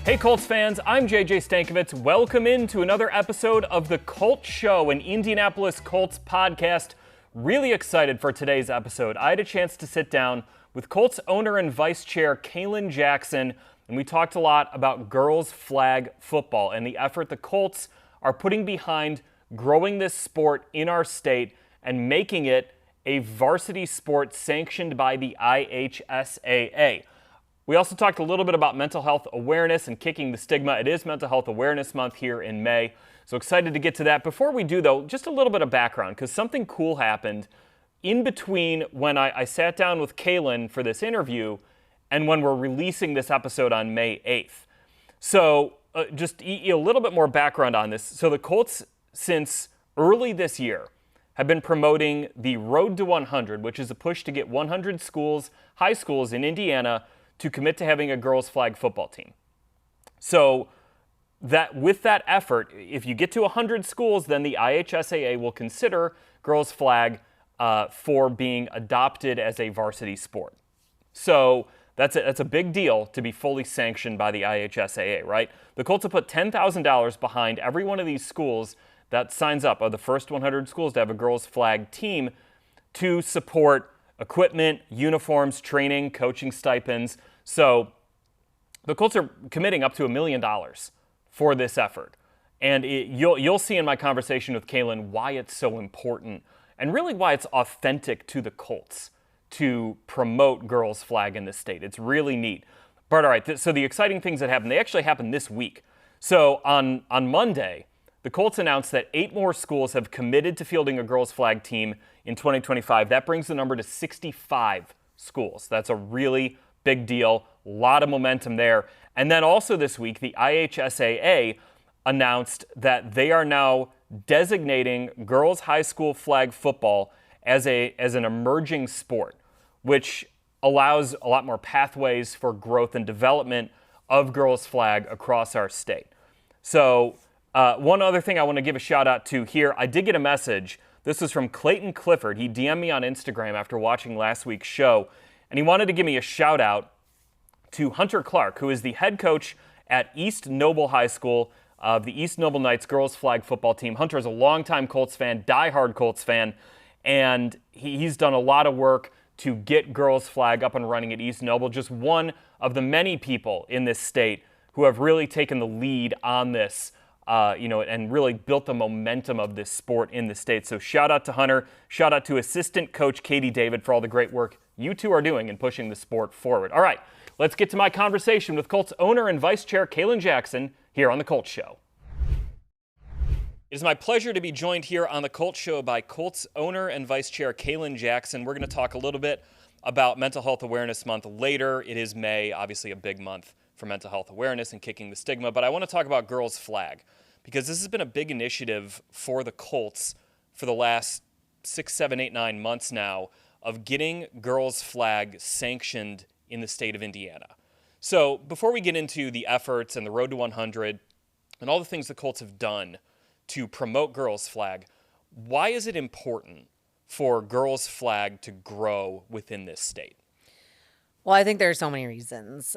Hey Colts fans, I'm JJ Stankevitz. Welcome into another episode of the Colts Show, an Indianapolis Colts podcast. Really excited for today's episode. I had a chance to sit down with Colts owner and vice chair Kalen Jackson, and we talked a lot about girls flag football and the effort the Colts are putting behind growing this sport in our state and making it a varsity sport sanctioned by the IHSAA. We also talked a little bit about mental health awareness and kicking the stigma. It is Mental Health Awareness Month here in May, so excited to get to that. Before we do, though, just a little bit of background, because something cool happened in between when I sat down with Kalen for this interview and when we're releasing this episode on May 8th. So just a little bit more background on this. So the Colts, since early this year, have been promoting the Road to 100, which is a push to get 100 schools, high schools in Indiana, to commit to having a girls flag football team. So that with that effort, if you get to 100 schools, then the IHSAA will consider girls flag for being adopted as a varsity sport. So that's a big deal to be fully sanctioned by the IHSAA, right? The Colts have put $10,000 behind every one of these schools that signs up, of the first 100 schools to have a girls flag team, to support equipment, uniforms, training, coaching stipends. So the Colts are committing up to $1 million for this effort. And you'll see in my conversation with Kalen why it's so important and really why it's authentic to the Colts to promote girls flag in this state. It's really neat. But all right, so the exciting things that happened, they actually happened this week. So on Monday, the Colts announced that 8 more schools have committed to fielding a girls flag team in 2025. That brings the number to 65 schools. That's a really big deal. A lot of momentum there. And then also this week, the IHSAA announced that they are now designating girls high school flag football as an emerging sport, which allows a lot more pathways for growth and development of girls flag across our state. So one other thing I want to give a shout out to here, I did get a message. This was from Clayton Clifford. He DM'd me on Instagram after watching last week's show, and he wanted to give me a shout out to Hunter Clark, who is the head coach at East Noble High School of the East Noble Knights girls flag football team. Hunter is a longtime Colts fan, diehard Colts fan, and he's done a lot of work to get girls flag up and running at East Noble. Just one of the many people in this state who have really taken the lead on this, and really built the momentum of this sport in the state. So shout out to Hunter, shout out to assistant coach Katie David for all the great work you two are doing in pushing the sport forward. All right, let's get to my conversation with Colts owner and vice chair Kalen Jackson here on the Colts Show. It is my pleasure to be joined here on the Colts Show by Colts owner and vice chair Kalen Jackson. We're going to talk a little bit about Mental Health Awareness Month later. It is May, obviously a big month for mental health awareness and kicking the stigma, but I want to talk about girls flag because this has been a big initiative for the Colts for the last 6, 7, 8, 9 months now of getting girls flag sanctioned in the state of Indiana. So before we get into the efforts and the Road to 100 and all the things the Colts have done to promote girls flag, why is it important for girls flag to grow within this state? Well, I think there are so many reasons.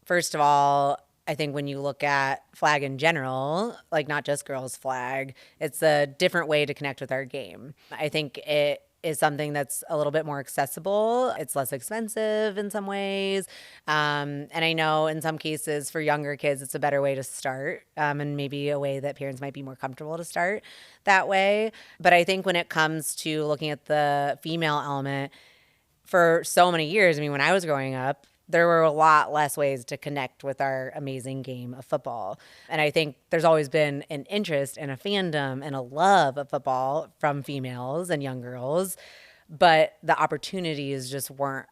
First of all, I think when you look at flag in general, like not just girls flag, it's a different way to connect with our game. I think it is something that's a little bit more accessible. It's less expensive in some ways. And I know in some cases for younger kids, it's a better way to start, and maybe a way that parents might be more comfortable to start that way. But I think when it comes to looking at the female element, for so many years, when I was growing up, there were a lot less ways to connect with our amazing game of football. And I think there's always been an interest and a fandom and a love of football from females and young girls, but the opportunities just weren't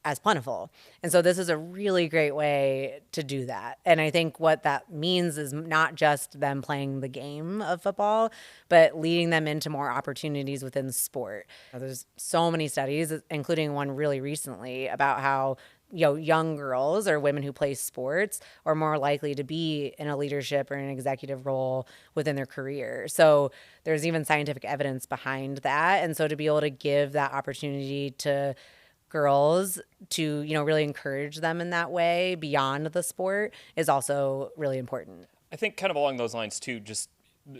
as plentiful. And so this is a really great way to do that. And I think what that means is not just them playing the game of football, but leading them into more opportunities within the sport. There's so many studies, including one really recently, about how young girls or women who play sports are more likely to be in a leadership or an executive role within their career. So there's even scientific evidence behind that. And so to be able to give that opportunity to girls to, really encourage them in that way beyond the sport is also really important. I think kind of along those lines too, just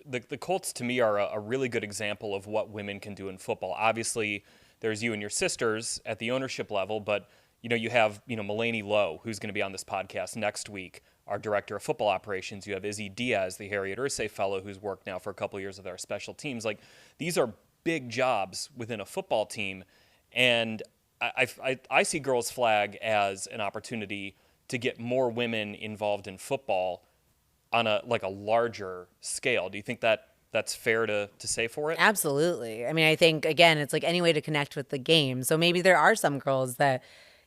the Colts to me are a really good example of what women can do in football. Obviously, there's you and your sisters at the ownership level, but you have Mulaney Lowe, who's going to be on this podcast next week, our director of football operations. You have Izzy Diaz, the Harriet Irsay fellow, who's worked now for a couple of years with our special teams. Like, these are big jobs within a football team, and I see Girls Flag as an opportunity to get more women involved in football on a larger scale. Do you think that that's fair to say for it? Absolutely. I mean, I think, again, it's like any way to connect with the game. So maybe there are some girls that,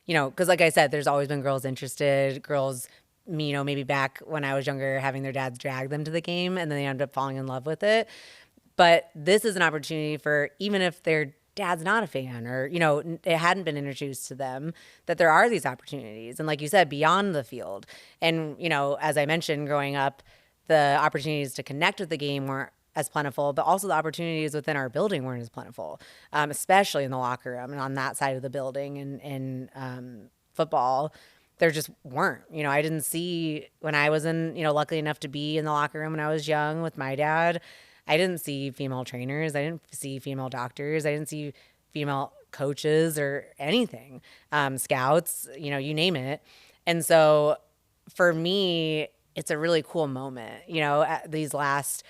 because like I said, there's always been girls interested, girls, maybe back when I was younger, having their dads drag them to the game and then they end up falling in love with it. But this is an opportunity for, even if their dad's not a fan or, it hadn't been introduced to them, that there are these opportunities. And like you said, beyond the field. And, as I mentioned, growing up, the opportunities to connect with the game weren't as plentiful, but also the opportunities within our building weren't as plentiful, especially in the locker room and on that side of the building and football. There just weren't. I didn't see, when I was lucky enough to be in the locker room when I was young with my dad, I didn't see female trainers. I didn't see female doctors. I didn't see female coaches or anything, scouts, you name it. And so for me, it's a really cool moment, these last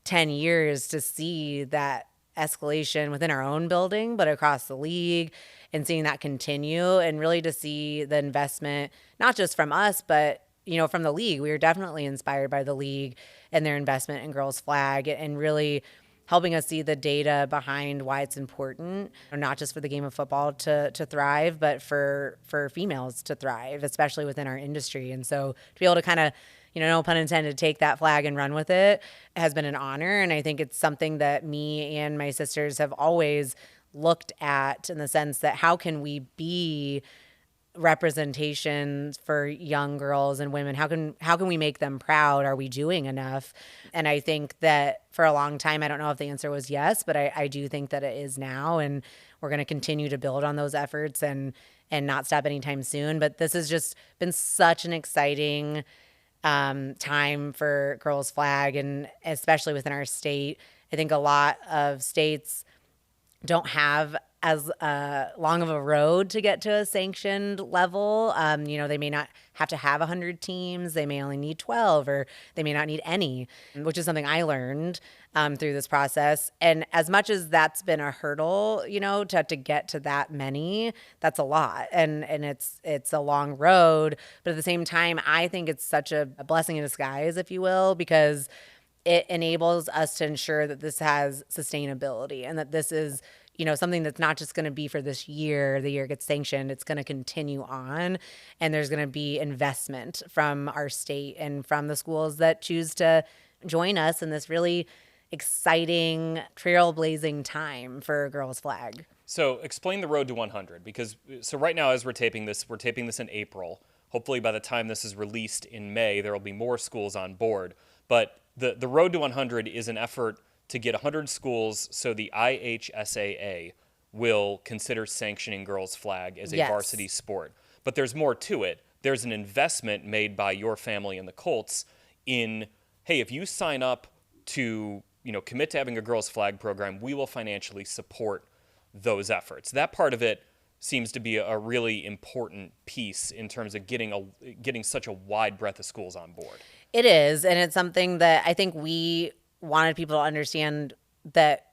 10 years to see that escalation within our own building, but across the league, and seeing that continue, and really to see the investment, not just from us, but from the league. We were definitely inspired by the league and their investment in Girls Flag, and really helping us see the data behind why it's important, not just for the game of football to thrive, but for females to thrive, especially within our industry. And so to be able to kind of, no pun intended, take that flag and run with it has been an honor. And I think it's something that me and my sisters have always looked at, in the sense that how can we be representation for young girls and women? How can we make them proud? Are we doing enough? And I think that for a long time, I don't know if the answer was yes, but I do think that it is now, and we're going to continue to build on those efforts and not stop anytime soon. But this has just been such an exciting time for Girls Flag, and especially within our state. I think a lot of states don't have as long of a road to get to a sanctioned level. They may not have to have 100 teams. They may only need 12, or they may not need any, which is something I learned through this process. And as much as that's been a hurdle, to get to that many, that's a lot. And it's a long road. But at the same time, I think it's such a blessing in disguise, if you will, because it enables us to ensure that this has sustainability, and that this is something that's not just going to be for this year, the year it gets sanctioned. It's going to continue on, and there's going to be investment from our state and from the schools that choose to join us in this really exciting, trailblazing time for Girls Flag. So explain the road to 100, because right now, as we're taping this in April. Hopefully by the time this is released in May, there will be more schools on board. But the road to 100 is an effort to get 100 schools so the IHSAA will consider sanctioning Girls Flag as a varsity sport. But there's more to it. There's an investment made by your family and the Colts in, hey, if you sign up to, commit to having a Girls Flag program, we will financially support those efforts. That part of it seems to be a really important piece in terms of getting such a wide breadth of schools on board. It is, and it's something that I think we wanted people to understand, that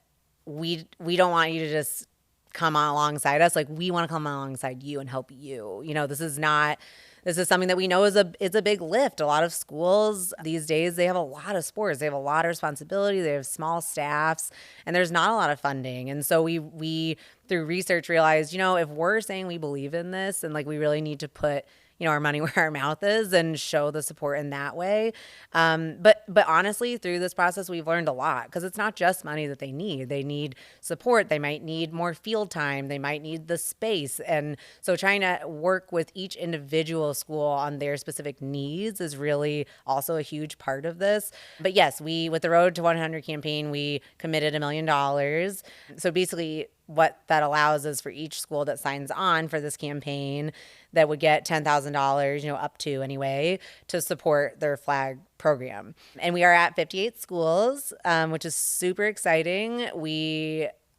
we don't want you to just come on alongside us. Like, we want to come alongside you and help you. This is something that we know is a big lift. A lot of schools these days, they have a lot of sports. They have a lot of responsibility. They have small staffs, and there's not a lot of funding. And so we through research realized, if we're saying we believe in this, and we really need to put our money where our mouth is and show the support in that way. But honestly, through this process, we've learned a lot, because it's not just money that they need. They need support. They might need more field time. They might need the space. And so trying to work with each individual school on their specific needs is really also a huge part of this. But yes, with the Road to 100 campaign, we committed $1 million. So basically, what that allows is for each school that signs on for this campaign that would get $10,000, up to anyway, to support their flag program. And we are at 58 schools, which is super exciting.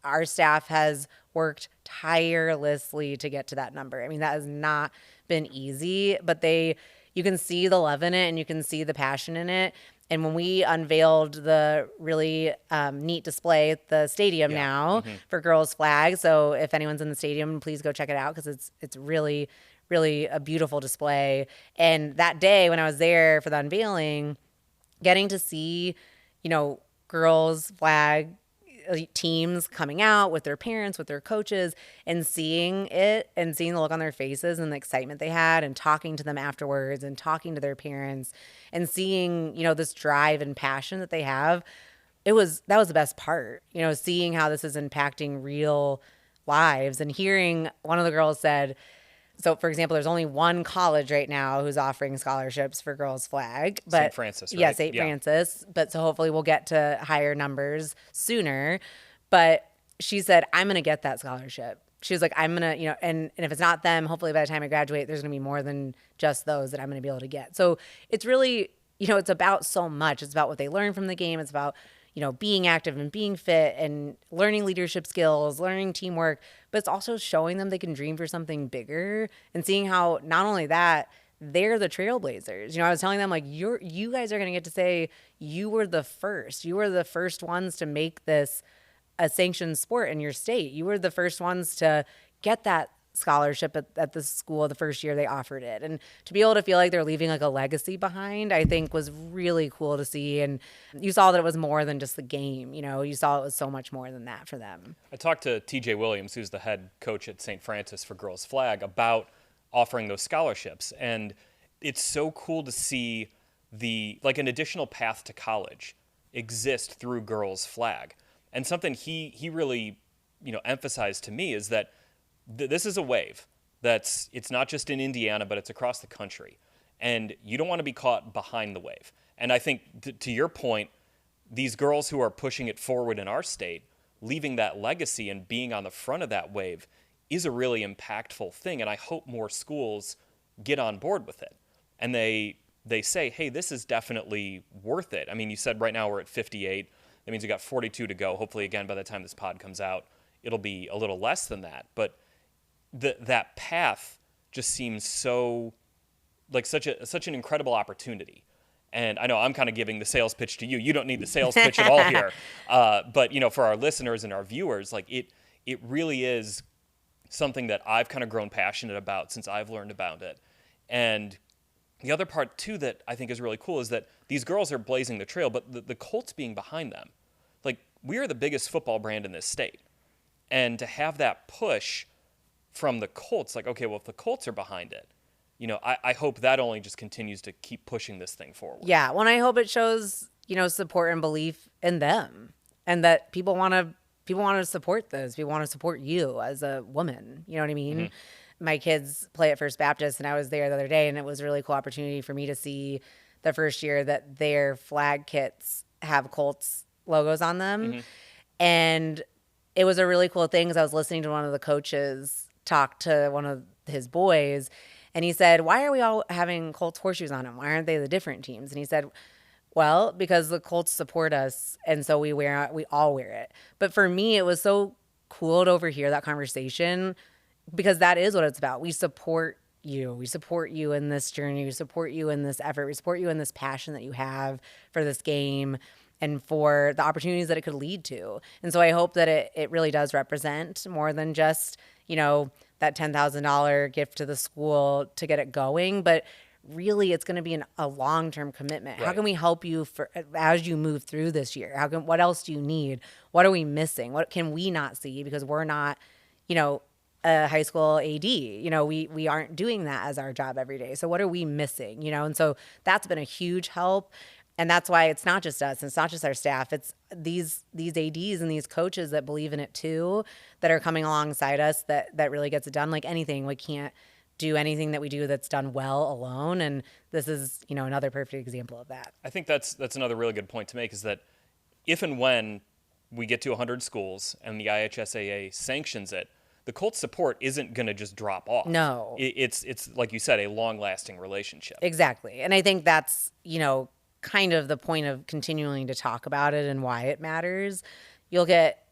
Our staff has worked tirelessly to get to that number. I mean, that has not been easy, but you can see the love in it and you can see the passion in it. And when we unveiled the really neat display at the stadium now for girls' flag, so if anyone's in the stadium, please go check it out because it's really, really a beautiful display. And that day when I was there for the unveiling, getting to see, girls' flag teams coming out with their parents, with their coaches, and seeing it and seeing the look on their faces and the excitement they had and talking to them afterwards and talking to their parents and seeing, this drive and passion that they have. That was the best part, seeing how this is impacting real lives and hearing one of the girls said, so, for example, there's only one college right now who's offering scholarships for girls' flag. But St. Francis, right? Yeah, St. Francis. But so hopefully we'll get to higher numbers sooner. But she said, I'm going to get that scholarship. She was like, I'm going to, and if it's not them, hopefully by the time I graduate, there's going to be more than just those that I'm going to be able to get. So it's really, it's about so much. It's about what they learn from the game. It's about being active and being fit and learning leadership skills, learning teamwork, but it's also showing them they can dream for something bigger and seeing how not only that, they're the trailblazers. I was telling them like, you guys are going to get to say you were the first. You were the first ones to make this a sanctioned sport in your state. You were the first ones to get that scholarship at the school the first year they offered it. And to be able to feel like they're leaving like a legacy behind, I think was really cool to see. And you saw that it was more than just the game. You saw it was so much more than that for them. I talked to TJ Williams, who's the head coach at St. Francis for girls flag, about offering those scholarships. And it's so cool to see an additional path to college exist through girls flag. And something he really, emphasized to me is that this is a wave it's not just in Indiana, but it's across the country. And you don't want to be caught behind the wave. And I think to your point, these girls who are pushing it forward in our state, leaving that legacy and being on the front of that wave is a really impactful thing. And I hope more schools get on board with it. And they say, hey, this is definitely worth it. I mean, you said right now we're at 58. That means we got 42 to go. Hopefully, again, by the time this pod comes out, it'll be a little less than that. But that path just seems so like such an incredible opportunity. And I know I'm kind of giving the sales pitch to you. You don't need the sales pitch at all here. But for our listeners and our viewers, like it really is something that I've kind of grown passionate about since I've learned about it. And the other part too that I think is really cool is that these girls are blazing the trail, but the Colts being behind them. Like, we are the biggest football brand in this state. And to have that push from the Colts, like, okay, well, if the Colts are behind it, I hope that only just continues to keep pushing this thing forward. Yeah, well, I hope it shows, support and belief in them and that people want to support this. People want to support you as a woman. You know what I mean? Mm-hmm. My kids play at First Baptist, and I was there the other day, and it was a really cool opportunity for me to see the first year that their flag kits have Colts logos on them. Mm-hmm. And it was a really cool thing because I was listening to one of the coaches talk to one of his boys, and he said, why are we all having Colts horseshoes on them? Why aren't they the different teams? And he said, well, because the Colts support us, and so we all wear it. But for me, it was so cool to overhear that conversation because that is what it's about. We support you. We support you in this journey. We support you in this effort. We support you in this passion that you have for this game and for the opportunities that it could lead to. And so I hope that it really does represent more than just, that $10,000 gift to the school to get it going, but really it's going to be a long-term commitment. Right. How can we help you as you move through this year? What else do you need? What are we missing? What can we not see because we're not, a high school AD, we aren't doing that as our job every day. So what are we missing? And so that's been a huge help. And that's why it's not just us. It's not just our staff. It's these ADs and these coaches that believe in it too, that are coming alongside us that really gets it done. Like anything, we can't do anything that we do that's done well alone. And this is, another perfect example of that. I think that's another really good point to make is that if and when we get to 100 schools and the IHSAA sanctions it, the Colts support isn't going to just drop off. No. It's like you said, a long-lasting relationship. Exactly. And I think that's, kind of the point of continuing to talk about it and why it matters. You'll get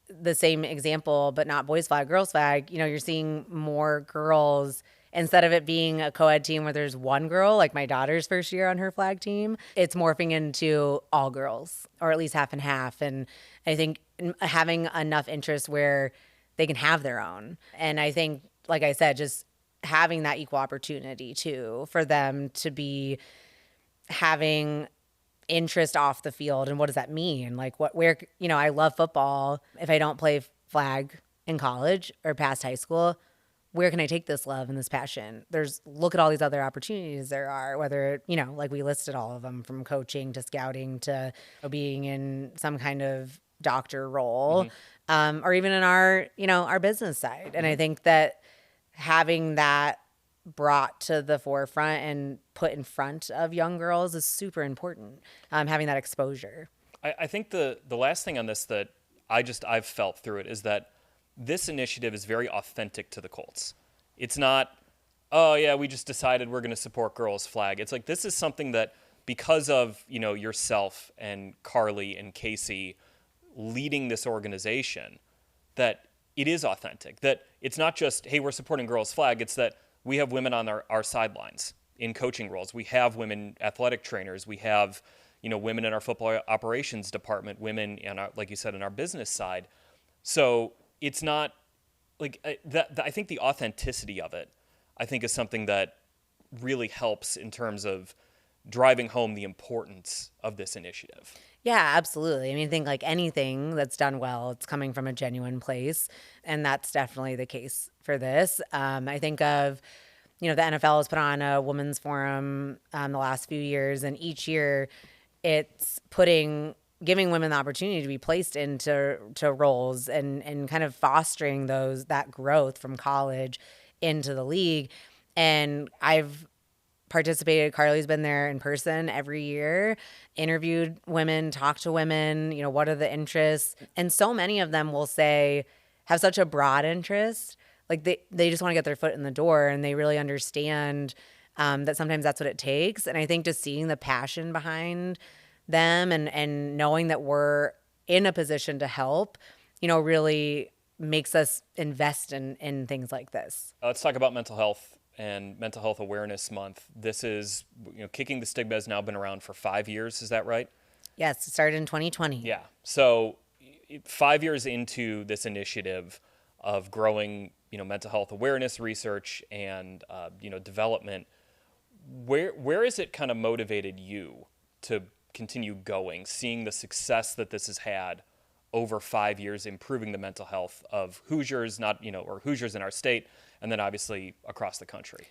the same example, but not boys flag, girls flag. You're seeing more girls. Instead of it being a co-ed team where there's one girl, like my daughter's first year on her flag team, it's morphing into all girls, or at least half and half. And I think having enough interest where they can have their own. And I think, like I said, just having that equal opportunity too, for them to be having interest off the field. And what does that mean? Like I love football. If I don't play flag in college or past high school, where can I take this love and this passion? Look at all these other opportunities there are, whether, like we listed all of them, from coaching to scouting to being in some kind of doctor role, or even in our business side. And I think that having that brought to the forefront and put in front of young girls is super important, having that exposure. I think the last thing on this that I've felt through it is that this initiative is very authentic to the Colts. It's not, oh yeah, we just decided we're going to support girls flag. It's like, this is something that, because of, yourself and Carly and Casey leading this organization, that it is authentic. That it's not just, hey, we're supporting girls flag. It's that we have women on our sidelines in coaching roles. We have women athletic trainers. We have, women in our football operations department, women in our, like you said, in our business side. So it's not like that. I think the authenticity of it, I think, is something that really helps in terms of driving home the importance of this initiative. Yeah, absolutely. I mean, I think like anything that's done well, it's coming from a genuine place. And that's definitely the case for this. I think of, the NFL has put on a women's forum the last few years, and each year it's giving women the opportunity to be placed into roles and kind of fostering that growth from college into the league. And I've participated. Carly's been there in person every year, interviewed women, talked to women, what are the interests? And so many of them will have such a broad interest. Like they just want to get their foot in the door, and they really understand that sometimes that's what it takes. And I think just seeing the passion behind them and knowing that we're in a position to help, really makes us invest in things like this. Let's talk about mental health and Mental Health Awareness Month. This is, Kicking the Stigma has now been around for 5 years. Is that right? Yes, it started in 2020. Yeah. So 5 years into this initiative of growing, mental health awareness research and, development, where has it kind of motivated you to continue going, seeing the success that this has had over 5 years, improving the mental health of Hoosiers, or Hoosiers in our state, and then obviously across the country?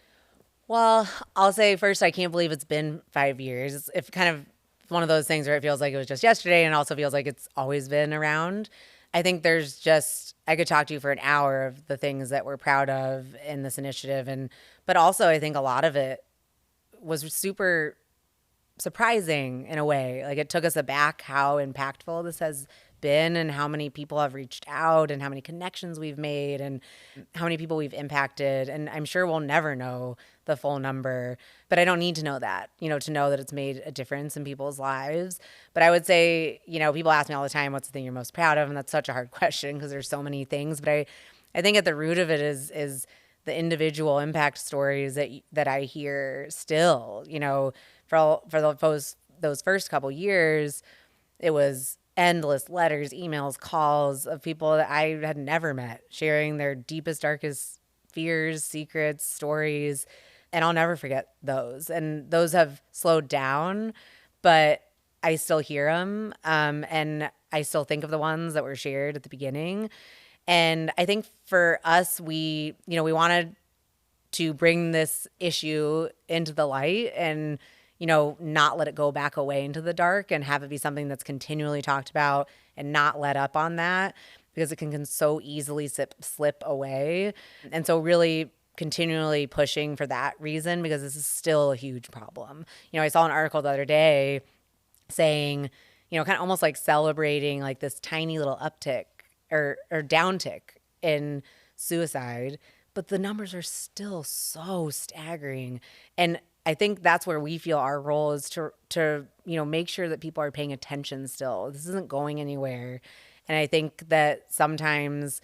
Well, I'll say first, I can't believe it's been 5 years. It's kind of one of those things where it feels like it was just yesterday, and also feels like it's always been around. I think I could talk to you for an hour of the things that we're proud of in this initiative. But also I think a lot of it was super surprising in a way. Like, it took us aback how impactful this has been, and how many people have reached out, and how many connections we've made, and how many people we've impacted. And I'm sure we'll never know the full number, but I don't need to know that, to know that it's made a difference in people's lives. But I would say, people ask me all the time, what's the thing you're most proud of? And that's such a hard question because there's so many things. But I think at the root of it is the individual impact stories that I hear still. For those first couple years, it was endless letters, emails, calls of people that I had never met, sharing their deepest, darkest fears, secrets, stories. And I'll never forget those. And those have slowed down, but I still hear them. And I still think of the ones that were shared at the beginning. And I think for us, we wanted to bring this issue into the light and, not let it go back away into the dark, and have it be something that's continually talked about and not let up on that, because it can so easily slip away. And so really continually pushing for that reason, because this is still a huge problem. I saw an article the other day saying, kind of almost like celebrating like this tiny little uptick or downtick in suicide, but the numbers are still so staggering. And I think that's where we feel our role is to make sure that people are paying attention still. This isn't going anywhere. And I think that sometimes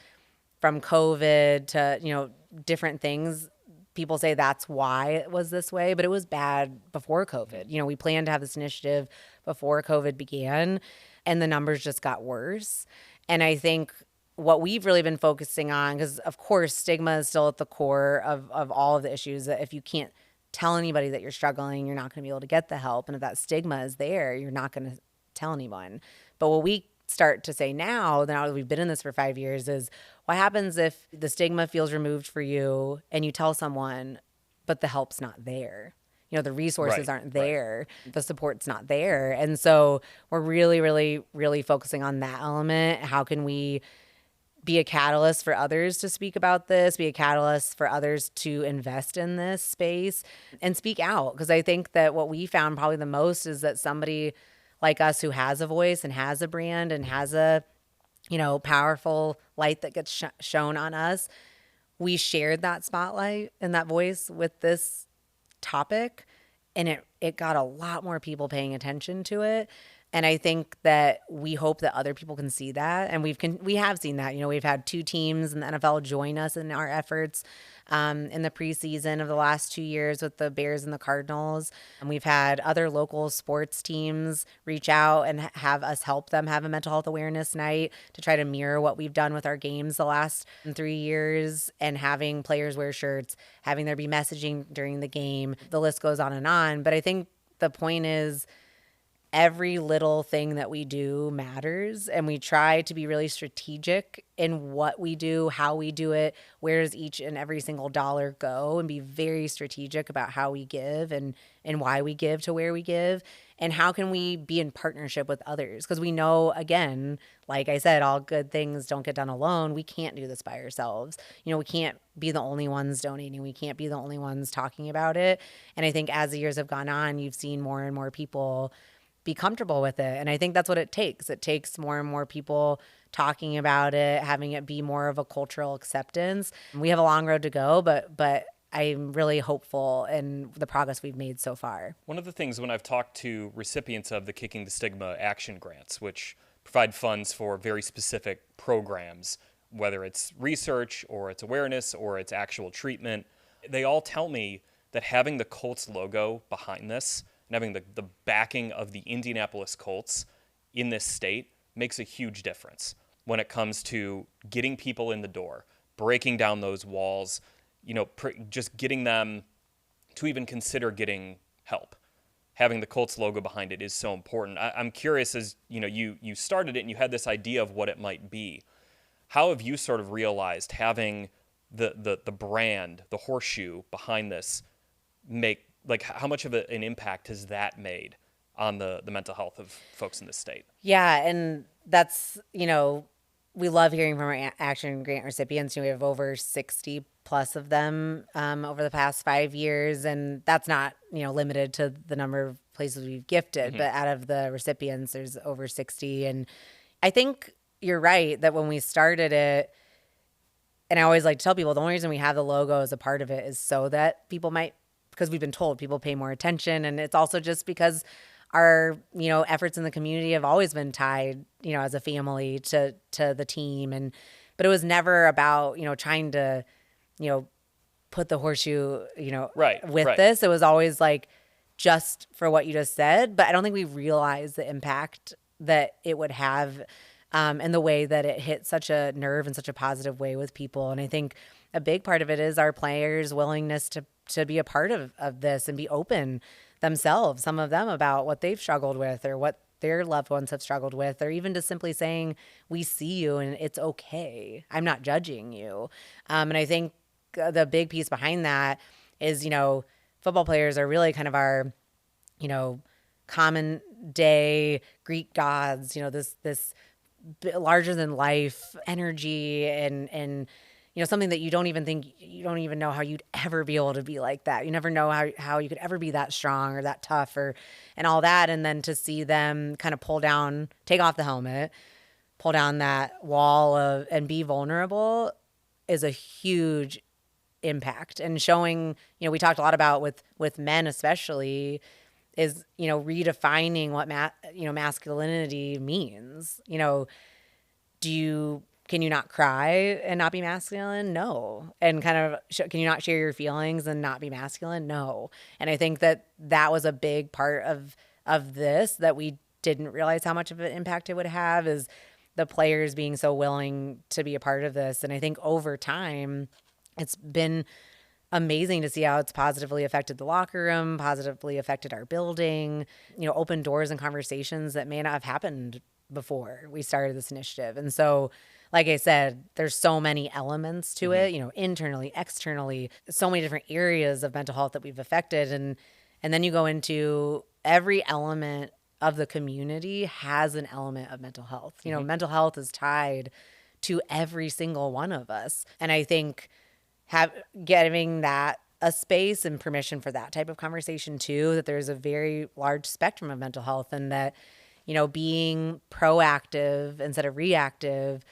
from COVID to, different things, people say that's why it was this way, but it was bad before COVID. We planned to have this initiative before COVID began, and the numbers just got worse. And I think what we've really been focusing on, because of course stigma is still at the core of all of the issues, that if you can't tell anybody that you're struggling, you're not going to be able to get the help. And if that stigma is there, you're not going to tell anyone. But what we start to say now that we've been in this for 5 years, is what happens if the stigma feels removed for you and you tell someone, but the help's not there? The resources aren't there. Right. The support's not there. And so we're really, really, really focusing on that element. How can we be a catalyst for others to speak about this, be a catalyst for others to invest in this space and speak out? Because I think that what we found probably the most is that somebody like us who has a voice and has a brand and has a, powerful light that gets shown on us, we shared that spotlight and that voice with this topic, and it got a lot more people paying attention to it. And I think that we hope that other people can see that. And we have seen that. We've had 2 teams in the NFL join us in our efforts in the preseason of the last 2 years with the Bears and the Cardinals. And we've had other local sports teams reach out and have us help them have a mental health awareness night to try to mirror what we've done with our games the last 3 years, and having players wear shirts, having there be messaging during the game. The list goes on and on. But I think the point is, every little thing that we do matters, and we try to be really strategic in what we do, how we do it, where does each and every single dollar go, and be very strategic about how we give and why we give to where we give, and how can we be in partnership with others. Because we know, again, like I said, all good things don't get done alone. We can't do this by ourselves. We can't be the only ones donating. We can't be the only ones talking about it. And I think as the years have gone on, you've seen more and more people be comfortable with it. And I think that's what it takes. It takes more and more people talking about it, having it be more of a cultural acceptance. We have a long road to go, but I'm really hopeful in the progress we've made so far. One of the things when I've talked to recipients of the Kicking the Stigma action grants, which provide funds for very specific programs, whether it's research or it's awareness or it's actual treatment, they all tell me that having the Colts logo behind this and having the backing of the Indianapolis Colts in this state makes a huge difference when it comes to getting people in the door, breaking down those walls, just getting them to even consider getting help. Having the Colts logo behind it is so important. I'm curious, as you started it and you had this idea of what it might be. How have you sort of realized having the brand, the horseshoe behind this how much of an impact has that made on the mental health of folks in this state? Yeah, and that's, we love hearing from our action grant recipients. We have over 60 plus of them over the past 5 years, and that's not, limited to the number of places we've gifted, but out of the recipients, there's over 60. And I think you're right that when we started it, and I always like to tell people, the only reason we have the logo as a part of it is so that people might, because we've been told people pay more attention. And it's also just because our, efforts in the community have always been tied, as a family to the team. But it was never about, trying to, put the horseshoe, with this. It was always like just for what you just said. But I don't think we realized the impact that it would have and the way that it hit such a nerve in such a positive way with people. And I think a big part of it is our players' willingness to be a part of this and be open themselves, some of them, about what they've struggled with or what their loved ones have struggled with, or even just simply saying, we see you and it's okay. I'm not judging you. And I think the big piece behind that is, football players are really kind of our, common day Greek gods, this larger than life energy and something that you don't even know how you'd ever be able to be like that. You never know how you could ever be that strong or that tough and all that. And then to see them kind of take off the helmet, pull down that wall and be vulnerable is a huge impact. And showing, we talked a lot about with men especially is, redefining what masculinity means. Can you not cry and not be masculine? No. And kind of, can you not share your feelings and not be masculine? No. And I think that was a big part of this that we didn't realize how much of an impact it would have, is the players being so willing to be a part of this. And I think over time, it's been amazing to see how it's positively affected the locker room, positively affected our building, open doors and conversations that may not have happened before we started this initiative. And so, like I said, there's so many elements to it, internally, externally, so many different areas of mental health that we've affected. And then you go into every element of the community has an element of mental health. Mental health is tied to every single one of us. And I think giving that a space and permission for that type of conversation too, that there's a very large spectrum of mental health, and that, being proactive instead of reactive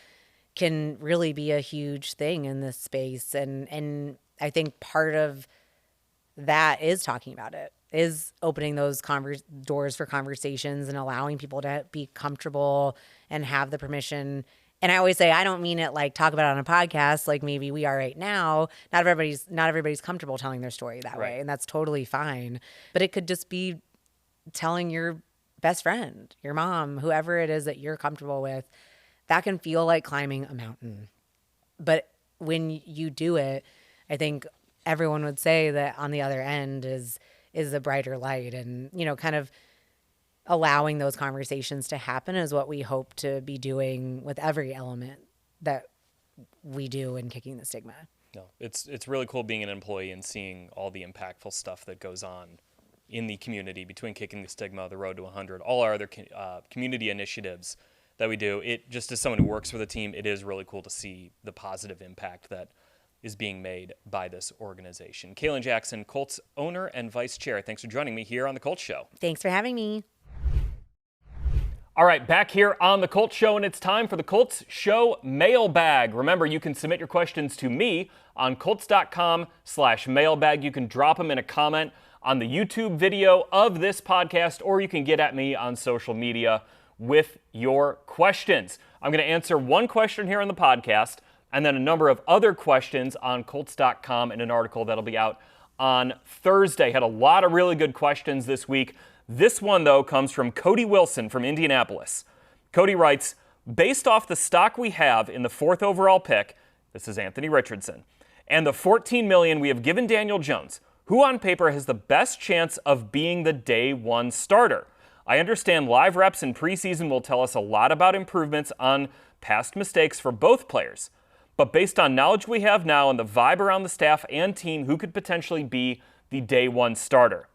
can really be a huge thing in this space. And I think part of that is talking about it, is opening those doors for conversations and allowing people to be comfortable and have the permission. And I always say, I don't mean it like talk about it on a podcast like maybe we are right now. Not everybody's comfortable telling their story that way, and that's totally fine. But it could just be telling your best friend, your mom, whoever it is that you're comfortable with. That can feel like climbing a mountain. But when you do it, I think everyone would say that on the other end is a brighter light. And, kind of allowing those conversations to happen is what we hope to be doing with every element that we do in Kicking the Stigma. No, it's really cool being an employee and seeing all the impactful stuff that goes on in the community between Kicking the Stigma, the Road to 100, all our other community initiatives that we do. It just, as someone who works for the team, it is really cool to see the positive impact that is being made by this organization. Kalen Jackson, Colts owner and vice chair, thanks for joining me here on the Colts Show. Thanks for having me. All right, back here on the Colts Show, and it's time for the Colts Show Mailbag. Remember, you can submit your questions to me on Colts.com/mailbag. You can drop them in a comment on the YouTube video of this podcast, or you can get at me on social media with your questions. I'm going to answer one question here on the podcast, and then a number of other questions on Colts.com in an article that'll be out on Thursday. Had a lot of really good questions this week. This one, though, comes from Cody Wilson from Indianapolis. Cody writes, based off the stock we have in the 4th overall pick, this is Anthony Richardson, and the $14 million we have given Daniel Jones, who on paper has the best chance of being the day one starter? I understand live reps in preseason will tell us a lot about improvements on past mistakes for both players. But based on knowledge we have now and the vibe around the staff and team, who could potentially be the day one starter?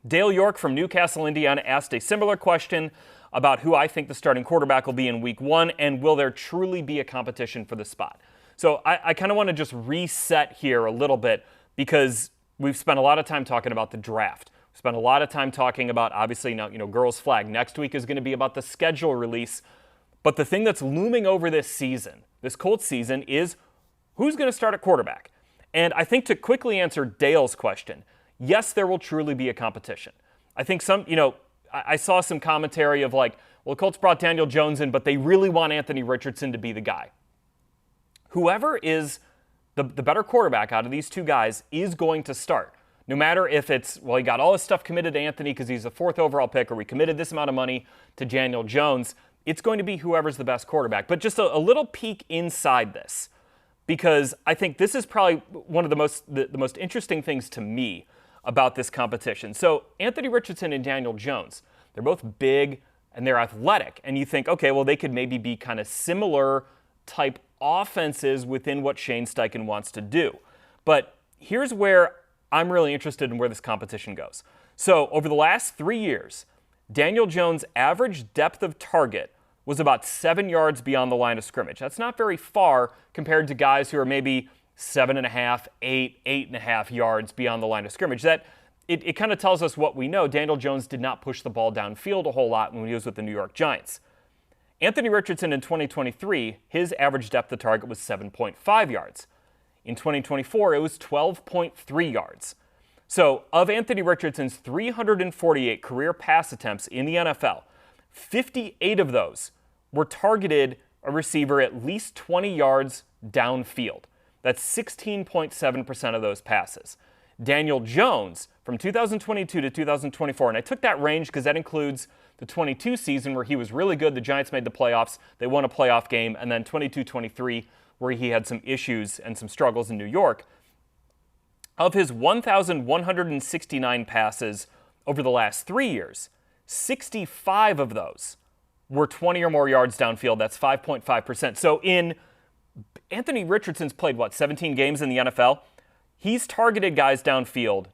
Dale York from Newcastle, Indiana asked a similar question about who I think the starting quarterback will be in week 1, and will there truly be a competition for the spot? So I kind of want to just reset here a little bit, because we've spent a lot of time talking about the draft. We spent a lot of time talking about, obviously, now, girls flag. Next week is going to be about the schedule release. But the thing that's looming over this season, this Colts season, is who's going to start at quarterback? And I think to quickly answer Dale's question, yes, there will truly be a competition. I think I saw some commentary of like, well, Colts brought Daniel Jones in, but they really want Anthony Richardson to be the guy. Whoever is the better quarterback out of these two guys is going to start. No matter if it's, well, he got all his stuff committed to Anthony because he's the 4th overall pick, or we committed this amount of money to Daniel Jones, it's going to be whoever's the best quarterback. But just a little peek inside this, because I think this is probably one of the most interesting things to me about this competition. So Anthony Richardson and Daniel Jones, they're both big and they're athletic. And you think, okay, well, they could maybe be kind of similar type offenses within what Shane Steichen wants to do. But here's where I'm really interested in where this competition goes. So over the last 3 years, Daniel Jones' average depth of target was about 7 yards beyond the line of scrimmage. That's not very far compared to guys who are maybe 7.5, 8, 8.5 yards beyond the line of scrimmage. It kind of tells us what we know. Daniel Jones did not push the ball downfield a whole lot when he was with the New York Giants. Anthony Richardson in 2023, his average depth of target was 7.5 yards. In 2024, it was 12.3 yards. So of Anthony Richardson's 348 career pass attempts in the NFL, 58 of those were targeted a receiver at least 20 yards downfield. That's 16.7% of those passes. Daniel Jones, from 2022 to 2024, and I took that range because that includes the 22 season where he was really good. The Giants made the playoffs. They won a playoff game. And then 22-23 where he had some issues and some struggles in New York. Of his 1,169 passes over the last 3 years, 65 of those were 20 or more yards downfield. That's 5.5%. So Anthony Richardson's played, 17 games in the NFL? He's targeted guys downfield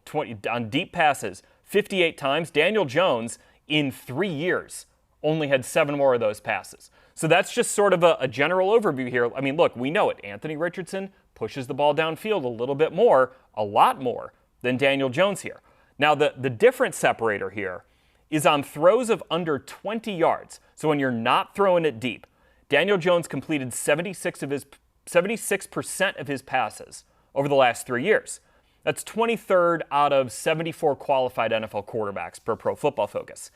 on deep passes 58 times. Daniel Jones, in 3 years, only had 7 more of those passes. So that's just sort of a general overview here. I mean, look, we know it. Anthony Richardson pushes the ball downfield a little bit more, a lot more, than Daniel Jones here. Now, the difference separator here is on throws of under 20 yards. So when you're not throwing it deep, Daniel Jones completed 76% of his passes over the last 3 years. That's 23rd out of 74 qualified NFL quarterbacks per Pro Football Focus.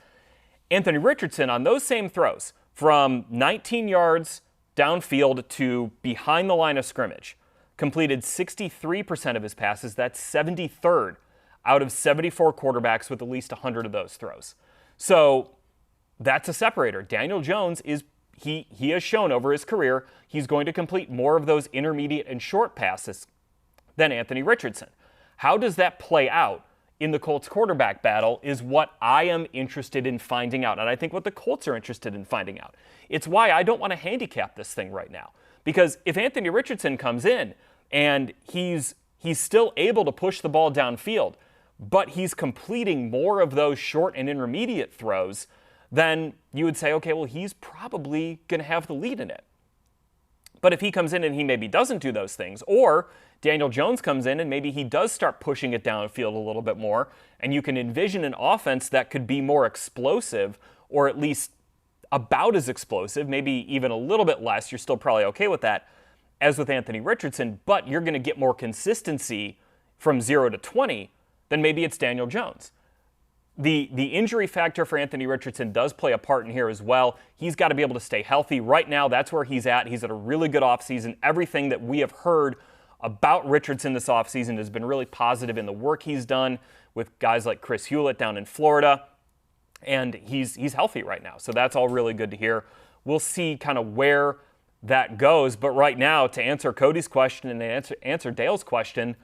Anthony Richardson, on those same throws, from 19 yards downfield to behind the line of scrimmage, completed 63% of his passes. That's 73rd out of 74 quarterbacks with at least 100 of those throws. So that's a separator. Daniel Jones he has shown over his career he's going to complete more of those intermediate and short passes than Anthony Richardson. How does that play out in the Colts quarterback battle is what I am interested in finding out. And I think what the Colts are interested in finding out. It's why I don't want to handicap this thing right now. Because if Anthony Richardson comes in and he's still able to push the ball downfield, but he's completing more of those short and intermediate throws, then you would say, okay, well, he's probably going to have the lead in it. But if he comes in and he maybe doesn't do those things, or Daniel Jones comes in and maybe he does start pushing it downfield a little bit more, and you can envision an offense that could be more explosive, or at least about as explosive, maybe even a little bit less, you're still probably okay with that, as with Anthony Richardson, but you're going to get more consistency from 0 to 20, then maybe it's Daniel Jones. The injury factor for Anthony Richardson does play a part in here as well. He's got to be able to stay healthy. Right now, that's where he's at. He's at a really good offseason. Everything that we have heard about Richardson this offseason has been really positive in the work he's done with guys like Chris Hewlett down in Florida. And he's healthy right now. So that's all really good to hear. We'll see kind of where that goes. But right now, to answer Cody's question and answer Dale's question,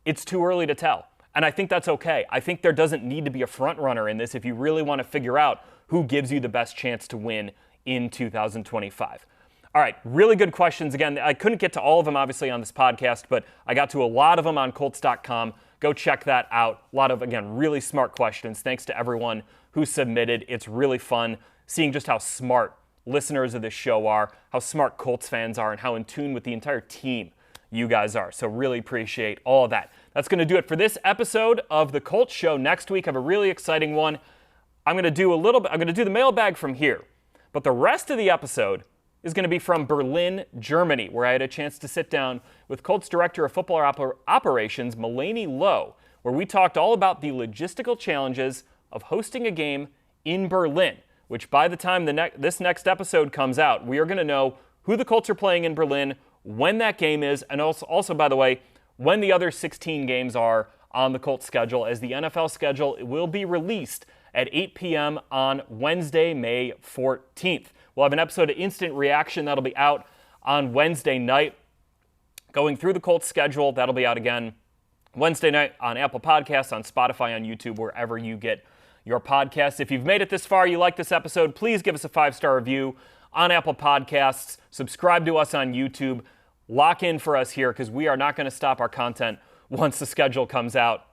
it's too early to tell. And I think that's okay. I think there doesn't need to be a front runner in this if you really want to figure out who gives you the best chance to win in 2025. All right, really good questions. Again, I couldn't get to all of them, obviously, on this podcast, but I got to a lot of them on Colts.com. Go check that out. A lot of, again, really smart questions. Thanks to everyone who submitted. It's really fun seeing just how smart listeners of this show are, how smart Colts fans are, and how in tune with the entire team you guys are. So really appreciate all of that. That's going to do it for this episode of The Colts Show. Next week, I have a really exciting one. I'm going to do the mailbag from here. But the rest of the episode is going to be from Berlin, Germany, where I had a chance to sit down with Colts Director of Football Operations, Mulaney Lowe, where we talked all about the logistical challenges of hosting a game in Berlin, which by the time this next episode comes out, we are going to know who the Colts are playing in Berlin, when that game is, and also, by the way, when the other 16 games are on the Colts schedule, as the NFL schedule will be released at 8 p.m. on Wednesday, May 14th. We'll have an episode of Instant Reaction that'll be out on Wednesday night, going through the Colts schedule. That'll be out again Wednesday night on Apple Podcasts, on Spotify, on YouTube, wherever you get your podcasts. If you've made it this far, you like this episode, please give us a 5-star review on Apple Podcasts. Subscribe to us on YouTube. Lock in for us here, because we are not going to stop our content once the schedule comes out.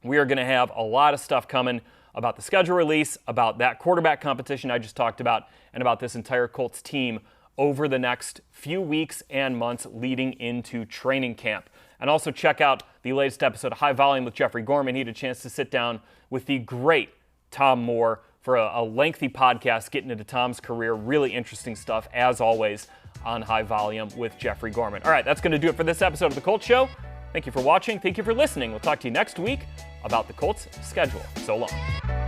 We are going to have a lot of stuff coming about the schedule release, about that quarterback competition I just talked about, and about this entire Colts team over the next few weeks and months leading into training camp. And also check out the latest episode of High Volume with Jeffrey Gorman. He had a chance to sit down with the great Tom Moore for a lengthy podcast getting into Tom's career. Really interesting stuff, as always, on High Volume with Jeffrey Gorman. All right, that's going to do it for this episode of The Colts Show. Thank you for watching. Thank you for listening. We'll talk to you next week about the Colts schedule. So long.